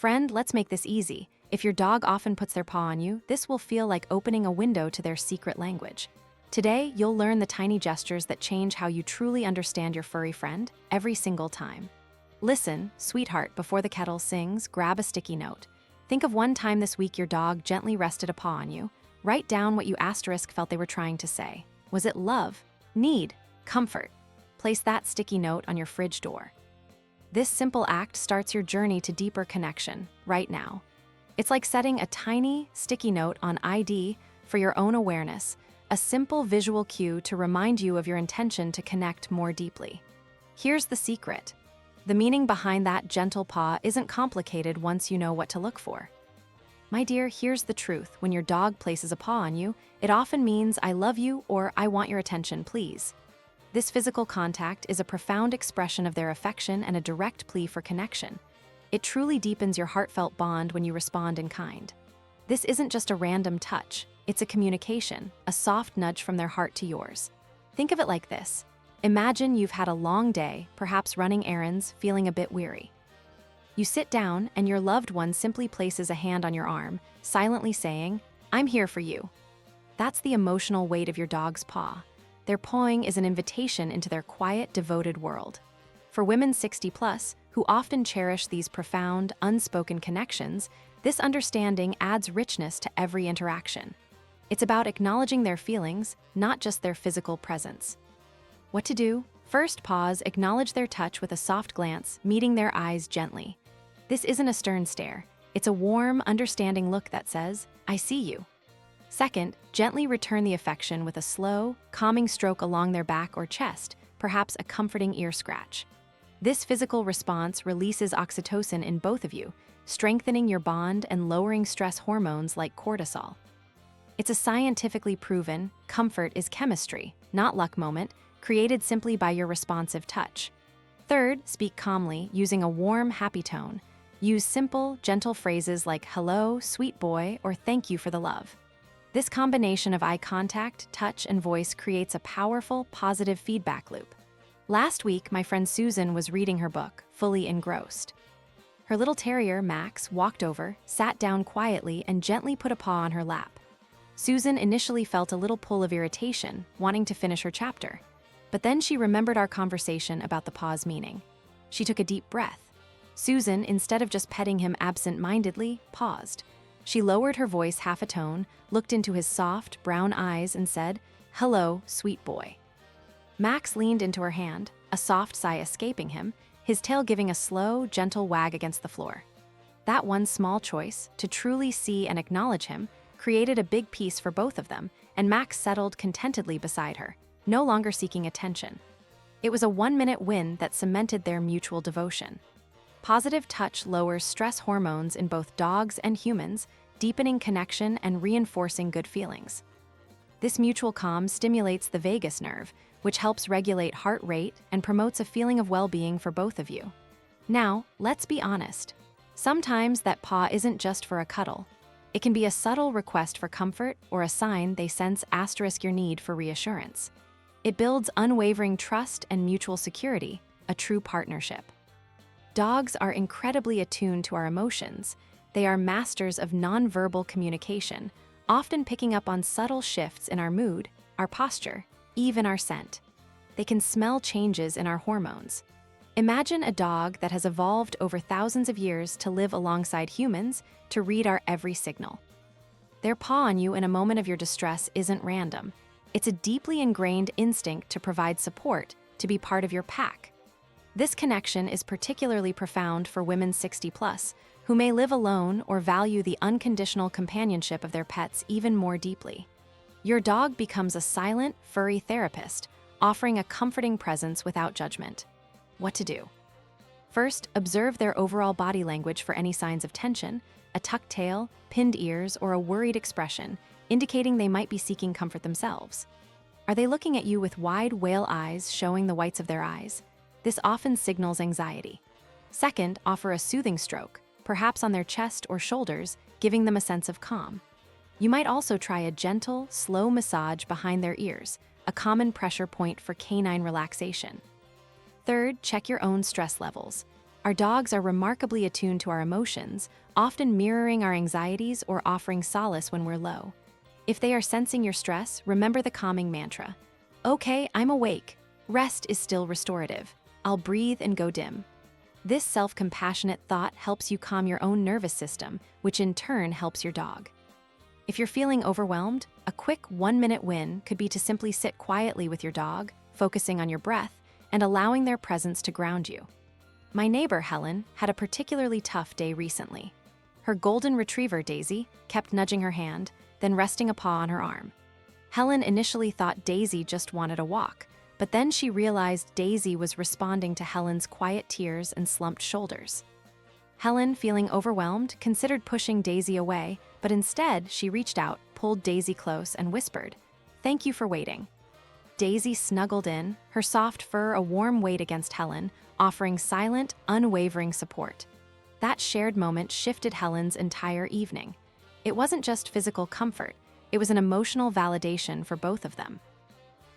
Friend, let's make this easy. If your dog often puts their paw on you, this will feel like opening a window to their secret language. Today, you'll learn the tiny gestures that change how you truly understand your furry friend every single time. Listen, sweetheart, before the kettle sings, grab a sticky note. Think of one time this week your dog gently rested a paw on you. Write down what you felt they were trying to say. Was it love, need, comfort? Place that sticky note on your fridge door. This simple act starts your journey to deeper connection right now. It's like setting a tiny, sticky note on ID for your own awareness, a simple visual cue to remind you of your intention to connect more deeply. Here's the secret. The meaning behind that gentle paw isn't complicated once you know what to look for. My dear, here's the truth. When your dog places a paw on you, it often means I love you or I want your attention, please. This physical contact is a profound expression of their affection and a direct plea for connection. It truly deepens your heartfelt bond when you respond in kind. This isn't just a random touch, it's a communication, a soft nudge from their heart to yours. Think of it like this. Imagine you've had a long day, perhaps running errands, feeling a bit weary. You sit down and your loved one simply places a hand on your arm, silently saying, "I'm here for you." That's the emotional weight of your dog's paw. Their pawing is an invitation into their quiet, devoted world. For women 60+, who often cherish these profound, unspoken connections, this understanding adds richness to every interaction. It's about acknowledging their feelings, not just their physical presence. What to do? First, pause, acknowledge their touch with a soft glance, meeting their eyes gently. This isn't a stern stare. It's a warm, understanding look that says, "I see you." Second, gently return the affection with a slow, calming stroke along their back or chest, perhaps a comforting ear scratch. This physical response releases oxytocin in both of you, strengthening your bond and lowering stress hormones like cortisol. It's a scientifically proven, comfort is chemistry, not luck moment, created simply by your responsive touch. Third, speak calmly, using a warm, happy tone. Use simple, gentle phrases like hello, sweet boy, or thank you for the love. This combination of eye contact, touch, and voice creates a powerful, positive feedback loop. Last week, my friend Susan was reading her book, fully engrossed. Her little terrier, Max, walked over, sat down quietly, and gently put a paw on her lap. Susan initially felt a little pull of irritation, wanting to finish her chapter. But then she remembered our conversation about the paw's meaning. She took a deep breath. Susan, instead of just petting him absent-mindedly, paused. She lowered her voice half a tone, looked into his soft, brown eyes, and said, "Hello, sweet boy." Max leaned into her hand, a soft sigh escaping him, his tail giving a slow, gentle wag against the floor. That one small choice, to truly see and acknowledge him, created a big peace for both of them, and Max settled contentedly beside her, no longer seeking attention. It was a 1-minute win that cemented their mutual devotion. Positive touch lowers stress hormones in both dogs and humans, deepening connection and reinforcing good feelings. This mutual calm stimulates the vagus nerve, which helps regulate heart rate and promotes a feeling of well-being for both of you. Now, let's be honest. Sometimes that paw isn't just for a cuddle. It can be a subtle request for comfort or a sign they sense your need for reassurance. It builds unwavering trust and mutual security, a true partnership. Dogs are incredibly attuned to our emotions. They are masters of nonverbal communication, often picking up on subtle shifts in our mood, our posture, even our scent. They can smell changes in our hormones. Imagine a dog that has evolved over thousands of years to live alongside humans to read our every signal. Their paw on you in a moment of your distress isn't random. It's a deeply ingrained instinct to provide support, to be part of your pack. This connection is particularly profound for women 60+, who may live alone or value the unconditional companionship of their pets even more deeply. Your dog becomes a silent, furry therapist, offering a comforting presence without judgment. What to do? First, observe their overall body language for any signs of tension, a tucked tail, pinned ears, or a worried expression, indicating they might be seeking comfort themselves. Are they looking at you with wide whale eyes showing the whites of their eyes? This often signals anxiety. Second, offer a soothing stroke, perhaps on their chest or shoulders, giving them a sense of calm. You might also try a gentle, slow massage behind their ears, a common pressure point for canine relaxation. Third, check your own stress levels. Our dogs are remarkably attuned to our emotions, often mirroring our anxieties or offering solace when we're low. If they are sensing your stress, remember the calming mantra. Okay, I'm awake. Rest is still restorative. I'll breathe and go dim. This self-compassionate thought helps you calm your own nervous system, which in turn helps your dog. If you're feeling overwhelmed, a quick 1-minute win could be to simply sit quietly with your dog, focusing on your breath, and allowing their presence to ground you. My neighbor, Helen, had a particularly tough day recently. Her golden retriever, Daisy, kept nudging her hand, then resting a paw on her arm. Helen initially thought Daisy just wanted a walk, but then she realized Daisy was responding to Helen's quiet tears and slumped shoulders. Helen, feeling overwhelmed, considered pushing Daisy away, but instead she reached out, pulled Daisy close, and whispered, "Thank you for waiting." Daisy snuggled in, her soft fur a warm weight against Helen, offering silent, unwavering support. That shared moment shifted Helen's entire evening. It wasn't just physical comfort, it was an emotional validation for both of them.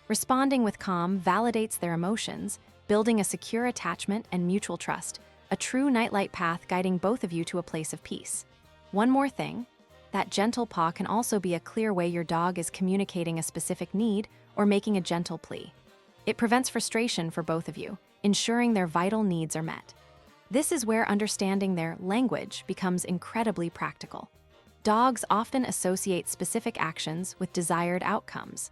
Responding with calm validates their emotions, building a secure attachment and mutual trust, a true nightlight path guiding both of you to a place of peace. One more thing, that gentle paw can also be a clear way your dog is communicating a specific need or making a gentle plea. It prevents frustration for both of you, ensuring their vital needs are met. This is where understanding their language becomes incredibly practical. Dogs often associate specific actions with desired outcomes.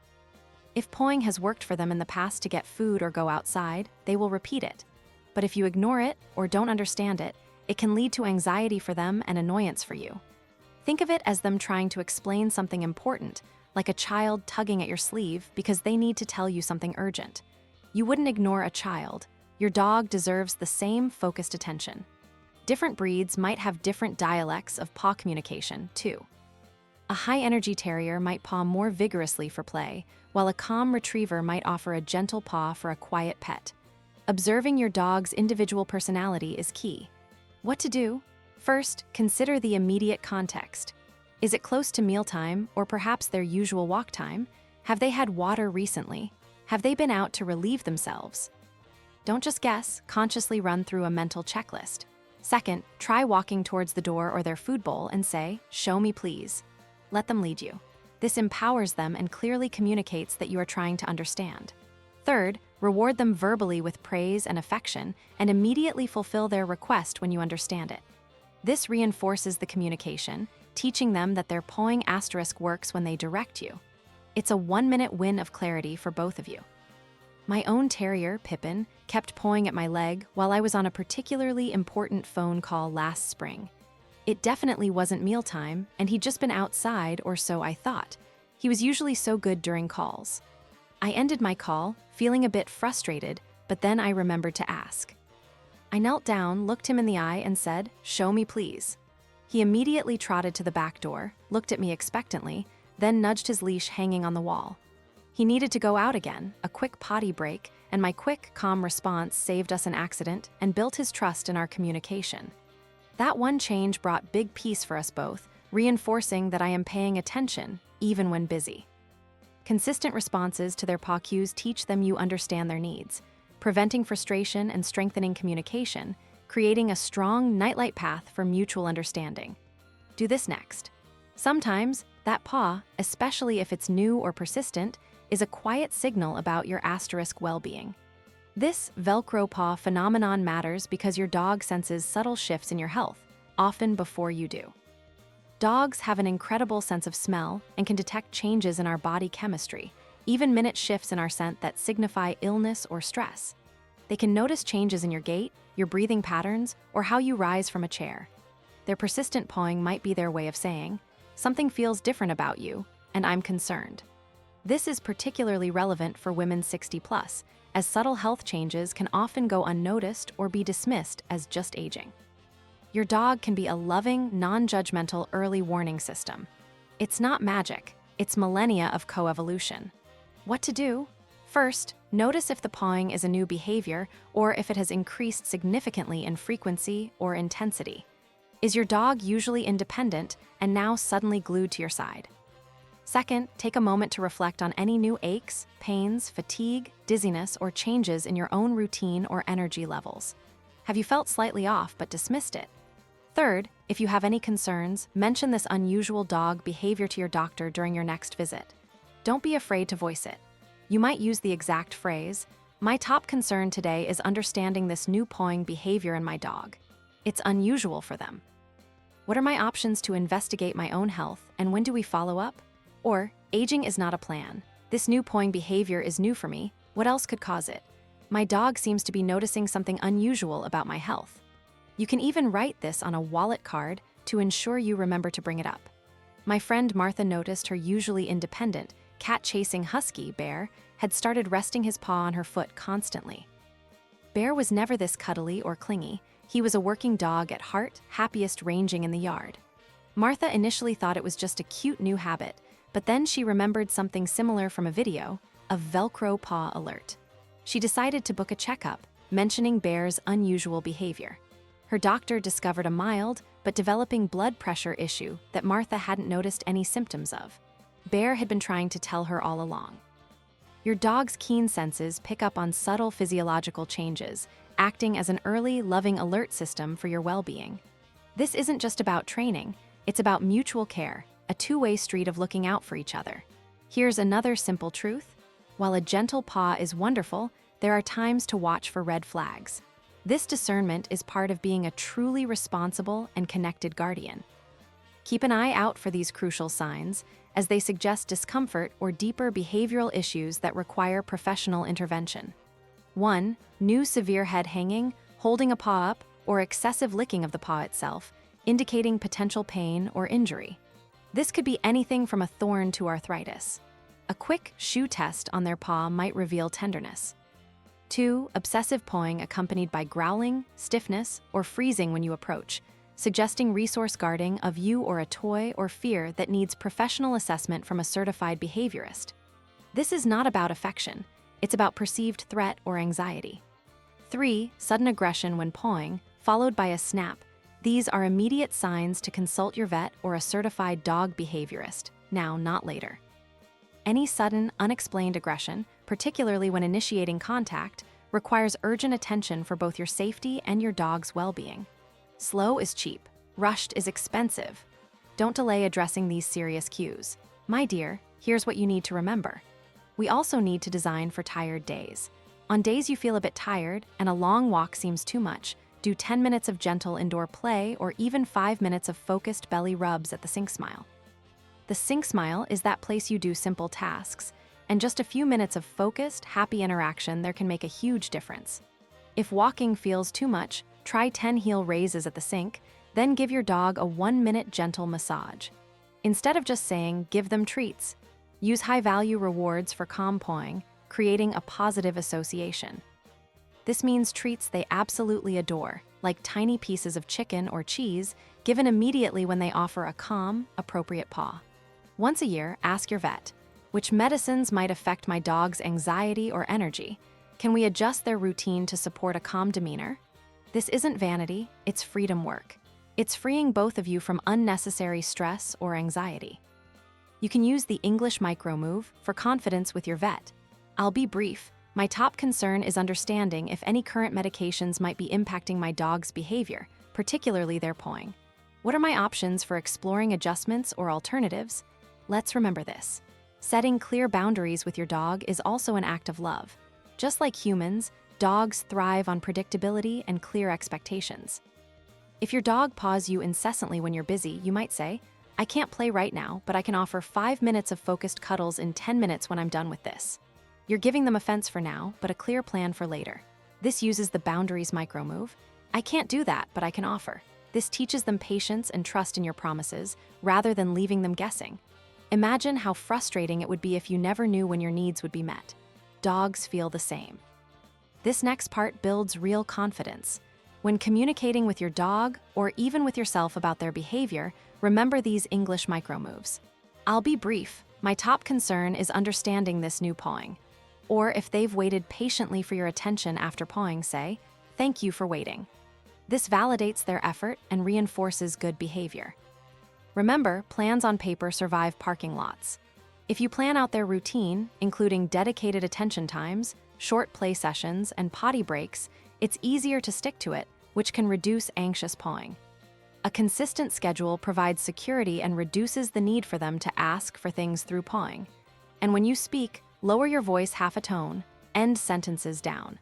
If pawing has worked for them in the past to get food or go outside, they will repeat it. But if you ignore it or don't understand it, it can lead to anxiety for them and annoyance for you. Think of it as them trying to explain something important, like a child tugging at your sleeve because they need to tell you something urgent. You wouldn't ignore a child. Your dog deserves the same focused attention. Different breeds might have different dialects of paw communication, too. A high-energy terrier might paw more vigorously for play, while a calm retriever might offer a gentle paw for a quiet pet. Observing your dog's individual personality is key. What to do? First, consider the immediate context. Is it close to mealtime, or perhaps their usual walk time? Have they had water recently? Have they been out to relieve themselves? Don't just guess, consciously run through a mental checklist. Second, try walking towards the door or their food bowl and say, "Show me, please." Let them lead you. This empowers them and clearly communicates that you are trying to understand. Third, reward them verbally with praise and affection and immediately fulfill their request when you understand it. This reinforces the communication, teaching them that their pawing asterisk works when they direct you. It's a 1-minute win of clarity for both of you. My own terrier, Pippin, kept pawing at my leg while I was on a particularly important phone call last spring. It definitely wasn't mealtime, and he'd just been outside, or so I thought. He was usually so good during calls. I ended my call, feeling a bit frustrated, but then I remembered to ask. I knelt down, looked him in the eye, and said, "Show me, please." He immediately trotted to the back door, looked at me expectantly, then nudged his leash hanging on the wall. He needed to go out again, a quick potty break, and my quick, calm response saved us an accident and built his trust in our communication. That one change brought big peace for us both, reinforcing that I am paying attention, even when busy. Consistent responses to their paw cues teach them you understand their needs, preventing frustration and strengthening communication, creating a strong nightlight path for mutual understanding. Do this next. Sometimes, that paw, especially if it's new or persistent, is a quiet signal about your asterisk well-being. This Velcro paw phenomenon matters because your dog senses subtle shifts in your health, often before you do. Dogs have an incredible sense of smell and can detect changes in our body chemistry, even minute shifts in our scent that signify illness or stress. They can notice changes in your gait, your breathing patterns, or how you rise from a chair. Their persistent pawing might be their way of saying, "Something feels different about you, and I'm concerned." This is particularly relevant for women 60+, as subtle health changes can often go unnoticed or be dismissed as just aging. Your dog can be a loving, non-judgmental early warning system. It's not magic, it's millennia of coevolution. What to do? First, notice if the pawing is a new behavior or if it has increased significantly in frequency or intensity. Is your dog usually independent and now suddenly glued to your side? Second, take a moment to reflect on any new aches, pains, fatigue, dizziness, or changes in your own routine or energy levels. Have you felt slightly off but dismissed it? Third, if you have any concerns, mention this unusual dog behavior to your doctor during your next visit. Don't be afraid to voice it. You might use the exact phrase, "My top concern today is understanding this new pawing behavior in my dog. It's unusual for them. What are my options to investigate my own health, and when do we follow up?" Or, "Aging is not a plan. This new pawing behavior is new for me. What else could cause it? My dog seems to be noticing something unusual about my health." You can even write this on a wallet card to ensure you remember to bring it up. My friend Martha noticed her usually independent, cat-chasing husky, Bear, had started resting his paw on her foot constantly. Bear was never this cuddly or clingy. He was a working dog at heart, happiest ranging in the yard. Martha initially thought it was just a cute new habit, but then she remembered something similar from a video, a Velcro paw alert. She decided to book a checkup, mentioning Bear's unusual behavior. Her doctor discovered a mild but developing blood pressure issue that Martha hadn't noticed any symptoms of. Bear had been trying to tell her all along. Your dog's keen senses pick up on subtle physiological changes, acting as an early, loving alert system for your well-being. This isn't just about training, it's about mutual care, a two-way street of looking out for each other. Here's another simple truth. While a gentle paw is wonderful, there are times to watch for red flags. This discernment is part of being a truly responsible and connected guardian. Keep an eye out for these crucial signs, as they suggest discomfort or deeper behavioral issues that require professional intervention. 1. New severe head hanging, holding a paw up, or excessive licking of the paw itself, indicating potential pain or injury. This could be anything from a thorn to arthritis. A quick shoe test on their paw might reveal tenderness. 2. Obsessive pawing accompanied by growling, stiffness, or freezing when you approach, suggesting resource guarding of you or a toy or fear that needs professional assessment from a certified behaviorist. This is not about affection, it's about perceived threat or anxiety. 3. Sudden aggression when pawing, followed by a snap. These are immediate signs to consult your vet or a certified dog behaviorist, now, not later. Any sudden, unexplained aggression, particularly when initiating contact, requires urgent attention for both your safety and your dog's well-being. Slow is cheap, rushed is expensive. Don't delay addressing these serious cues. My dear, here's what you need to remember. We also need to design for tired days. On days you feel a bit tired and a long walk seems too much, do 10 minutes of gentle indoor play or even 5 minutes of focused belly rubs at the Sink Smile. The Sink Smile is that place you do simple tasks, and just a few minutes of focused, happy interaction there can make a huge difference. If walking feels too much, try 10 heel raises at the sink, then give your dog a 1-minute gentle massage. Instead of just saying, give them treats, use high-value rewards for calm pawing, creating a positive association. This means treats they absolutely adore, like tiny pieces of chicken or cheese, given immediately when they offer a calm, appropriate paw. Once a year, ask your vet, which medicines might affect my dog's anxiety or energy? Can we adjust their routine to support a calm demeanor? This isn't vanity, it's freedom work. It's freeing both of you from unnecessary stress or anxiety. You can use the English micro move for confidence with your vet. I'll be brief. My top concern is understanding if any current medications might be impacting my dog's behavior, particularly their pawing. What are my options for exploring adjustments or alternatives? Let's remember this. Setting clear boundaries with your dog is also an act of love. Just like humans, dogs thrive on predictability and clear expectations. If your dog paws you incessantly when you're busy, you might say, "I can't play right now, but I can offer 5 minutes of focused cuddles in 10 minutes when I'm done with this." You're giving them a fence for now, but a clear plan for later. This uses the boundaries micro move. "I can't do that, but I can offer." This teaches them patience and trust in your promises, rather than leaving them guessing. Imagine how frustrating it would be if you never knew when your needs would be met. Dogs feel the same. This next part builds real confidence. When communicating with your dog, or even with yourself about their behavior, remember these English micro moves. I'll be brief. My top concern is understanding this new pawing. Or if they've waited patiently for your attention after pawing, say, "Thank you for waiting." This validates their effort and reinforces good behavior. Remember, plans on paper survive parking lots. If you plan out their routine, including dedicated attention times, short play sessions, and potty breaks, it's easier to stick to it, which can reduce anxious pawing. A consistent schedule provides security and reduces the need for them to ask for things through pawing. And when you speak, lower your voice half a tone, end sentences down.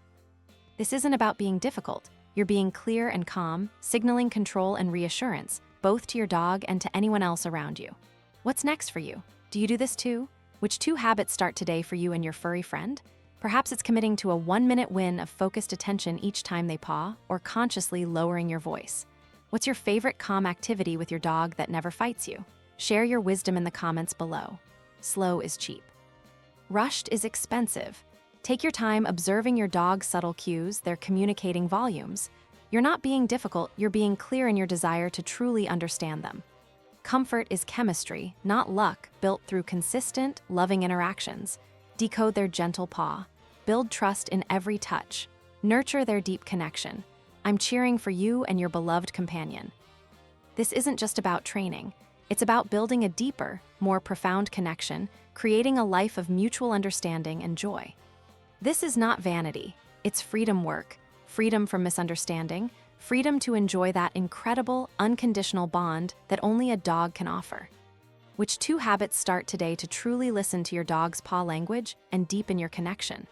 This isn't about being difficult. You're being clear and calm, signaling control and reassurance, both to your dog and to anyone else around you. What's next for you? Do you do this too? Which 2 habits start today for you and your furry friend? Perhaps it's committing to a 1-minute win of focused attention each time they paw, or consciously lowering your voice. What's your favorite calm activity with your dog that never fights you? Share your wisdom in the comments below. Slow is cheap. Rushed is expensive. Take your time observing your dog's subtle cues, their communicating volumes. You're not being difficult, you're being clear in your desire to truly understand them. Comfort is chemistry, not luck, built through consistent, loving interactions. Decode their gentle paw. Build trust in every touch. Nurture their deep connection. I'm cheering for you and your beloved companion. This isn't just about training. It's about building a deeper, more profound connection, creating a life of mutual understanding and joy. This is not vanity. It's freedom work. Freedom from misunderstanding. Freedom to enjoy that incredible, unconditional bond that only a dog can offer. Which 2 habits start today to truly listen to your dog's paw language and deepen your connection?